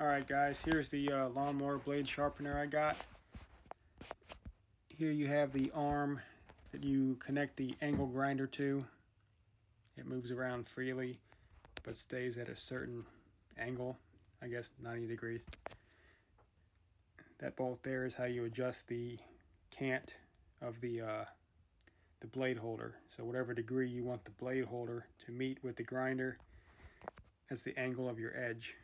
Alright guys, here's the lawnmower blade sharpener I got. Here you have the arm that you connect the angle grinder to. It moves around freely but stays at a certain angle, I guess 90 degrees. That bolt there is how you adjust the cant of the blade holder. So whatever degree you want the blade holder to meet with the grinder, that's the angle of your edge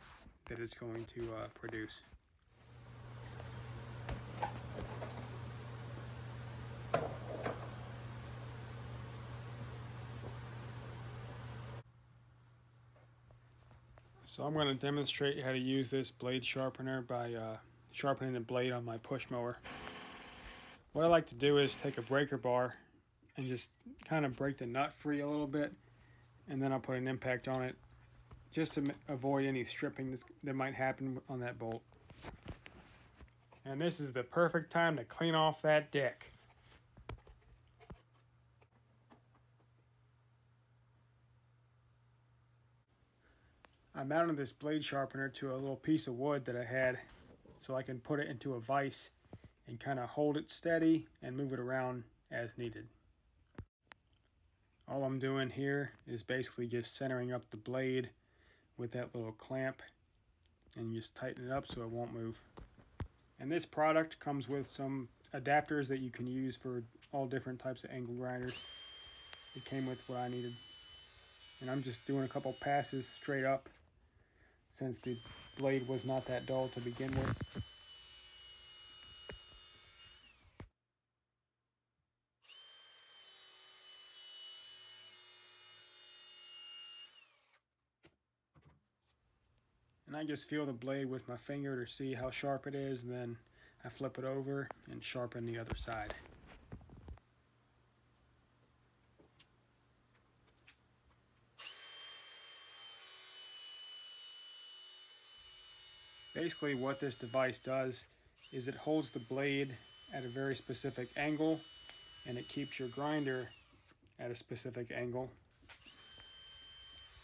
that it's going to produce. So I'm going to demonstrate how to use this blade sharpener by sharpening the blade on my push mower. What I like to do is take a breaker bar and just kind of break the nut free a little bit, and then I'll put an impact on it just to avoid any stripping that might happen on that bolt. And this is the perfect time to clean off that deck. I mounted this blade sharpener to a little piece of wood that I had so I can put it into a vise and kind of hold it steady and move it around as needed. All I'm doing here is basically just centering up the blade with that little clamp and just tighten it up so it won't move. And this product comes with some adapters that you can use for all different types of angle grinders. It came with what I needed. And I'm just doing a couple passes straight up since the blade was not that dull to begin with. And I just feel the blade with my finger to see how sharp it is, and then I flip it over and sharpen the other side. Basically what this device does is it holds the blade at a very specific angle, and it keeps your grinder at a specific angle.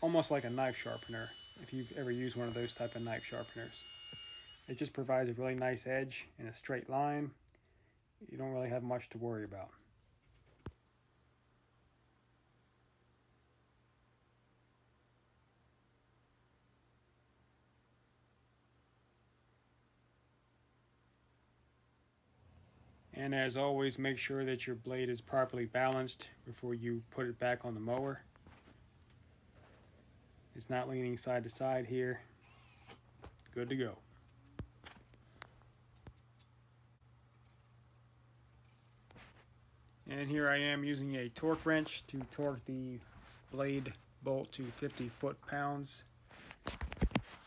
Almost like a knife sharpener, if you've ever used one of those type of knife sharpeners. It just provides a really nice edge in a straight line. You don't really have much to worry about. And as always, make sure that your blade is properly balanced before you put it back on the mower. It's not leaning side to side here. Good to go. And here I am using a torque wrench to torque the blade bolt to 50 foot-pounds.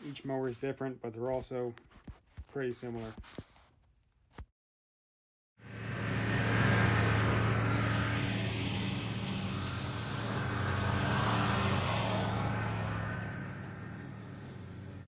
Each mower is different, but they're also pretty similar.